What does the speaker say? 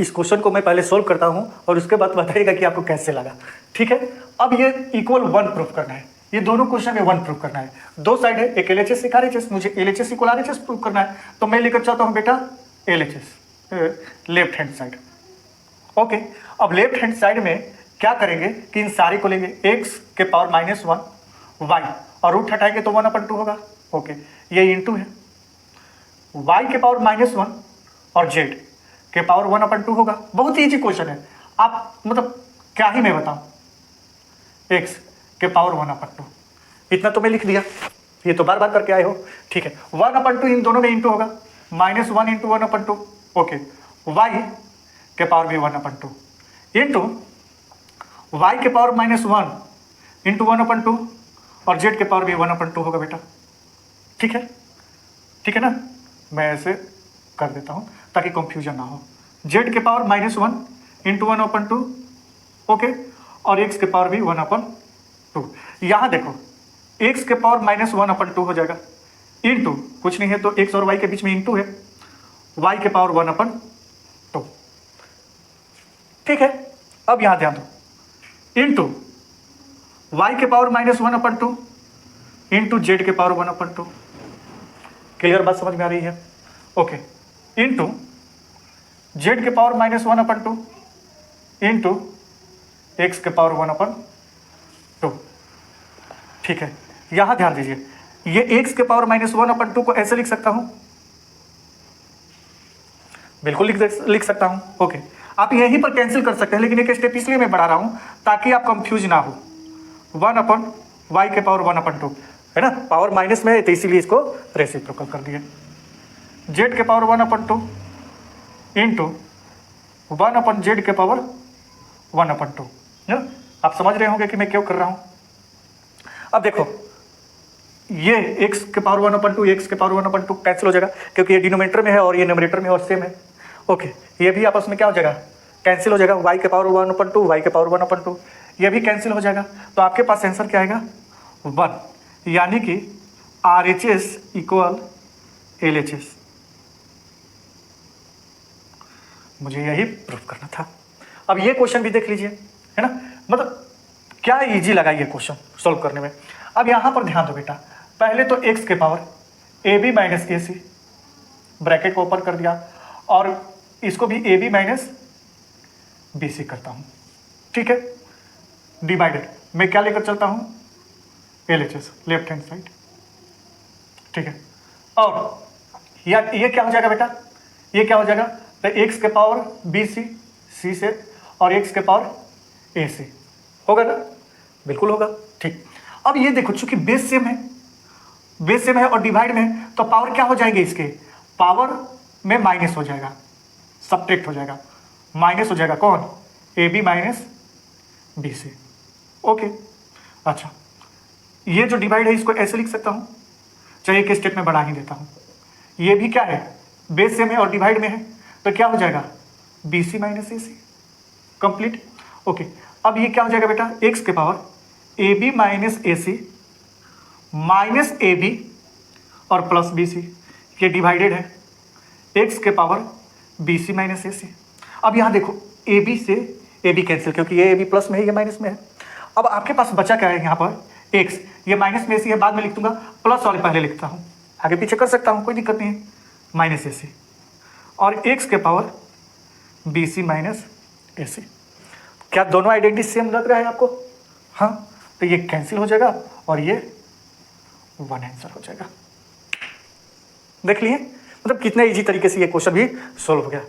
इस क्वेश्चन को मैं पहले सोल्व करता हूँ और उसके बाद बताइएगा कि आपको कैसे लगा, ठीक है। अब ये इक्वल 1 प्रूफ करना है, ये दोनों क्वेश्चन में 1 प्रूफ करना है। दो साइड है, एक LHS एक RHS, मुझे LHS इक्वल RHS प्रूफ करना है, तो मैं लेकर चाहता हूँ बेटा LHS left hand side. Okay, अब लेफ्ट हैंड साइड में क्या करेंगे कि इन सारे को लेंगे, x के पावर -1 y और रूट हटाएंगे तो 1/2 होगा। ओके, ये इंटू है, y के पावर -1 और z के पावर 1/2 होगा। बहुत ईजी क्वेश्चन है, आप मतलब क्या ही मैं बताऊं, x के पावर 1/2, इतना तो मैं लिख दिया, ये तो बार बार करके आए हो, ठीक है। 1/2 इन दोनों में इंटू होगा, -1 × 1/2। ओके, y के पावर भी 1/2 इंटू y के पावर -1 × 1/2 और z के पावर भी 1/2 होगा बेटा, ठीक है ना। मैं ऐसे कर देता हूँ ताकि कंफ्यूजन ना हो। z के पावर -1 × 1/2, ओके, और x के पावर भी 1/2। यहाँ देखो x के पावर -1/2 हो जाएगा, इंटू कुछ नहीं है तो x और y के बीच में इंटू है, y के पावर 1/2, ठीक है। अब यहाँ ध्यान दो, इंटू y के पावर -1/2 इंटू z के पावर 1/2। क्लियर बात समझ में आ रही है? ओके, इंटू z के पावर -1/2 इंटू x के पावर 1/2, ठीक है। यहां ध्यान दीजिए, ये x के पावर -1/2 को ऐसे लिख सकता हूं, बिल्कुल लिख सकता हूं। ओके, आप यहीं पर कैंसिल कर सकते हैं, लेकिन एक स्टेप इसलिए मैं बढ़ा रहा हूं ताकि आप कंफ्यूज ना हो। 1/y के पावर 1/2 है ना, पावर माइनस में है तो इसीलिए इसको रेसिप्रोकल कर दिया। z के पावर 1/2 इंटू 1/z के पावर 1/2 है ना। आप समझ रहे होंगे कि मैं क्यों कर रहा हूं। अब देखो, ये x के पावर 1/2 x के पावर 1/2 कैंसिल हो जाएगा, क्योंकि ये डिनोमिनेटर में है और ये न्यूमरेटर में और सेम है। ओके, ये भी आपस में क्या हो जाएगा, कैंसिल हो जाएगा। y के पावर 1/2 y के पावर 1/2 ये भी कैंसिल हो जाएगा, तो आपके पास आंसर क्या आएगा 1, यानी कि RHS इक्वल LHS। मुझे यही प्रूफ करना था। अब ये क्वेश्चन भी देख लीजिए, है ना, मतलब क्या इजी लगा ये क्वेश्चन सॉल्व करने में। अब यहां पर ध्यान दो बेटा, पहले तो x के पावर AB - AC ब्रैकेट को ओपन कर दिया और इसको भी AB - BC करता हूं, ठीक है। डिवाइडेड मैं क्या लेकर चलता हूं, LHS लेफ्ट हैंड साइड, ठीक है। और ये क्या हो जाएगा बेटा, ये क्या हो जाएगा, तो x के पावर BC C से और x के पावर AC होगा ना, बिल्कुल होगा, ठीक। अब ये देखो, चूंकि बेस सेम है और डिवाइड में है, तो पावर क्या हो जाएंगे, इसके पावर में माइनस हो जाएगा, सब्ट्रैक्ट हो जाएगा, माइनस हो जाएगा कौन, AB - BC। ओके, अच्छा, ये जो डिवाइड है इसको ऐसे लिख सकता हूं, चाहे एक स्टेप में बढ़ा ही देता हूं। ये भी क्या है, बेस सेम है और डिवाइड में है, तो क्या हो जाएगा BC - AC कंप्लीट। ओके, अब ये क्या हो जाएगा बेटा, x के power AB - AC minus AB और प्लस BC, ये डिवाइडेड है x के पावर BC - AC। अब यहाँ देखो, AB से AB कैंसिल, क्योंकि ये AB प्लस में है, ये माइनस में है। अब आपके पास बचा क्या है यहाँ पर, x, ये माइनस में AC है, बाद में लिख दूंगा, प्लस वाले पहले लिखता हूँ, आगे पीछे कर सकता हूँ, कोई दिक्कत नहीं है, -AC और x के पावर BC - AC। क्या दोनों आइडेंटिटी सेम लग रहा है आपको? हाँ, तो ये कैंसिल हो जाएगा और ये 1 आंसर हो जाएगा। देख लिए, मतलब कितने इजी तरीके से ये क्वेश्चन भी सोल्व हो गया।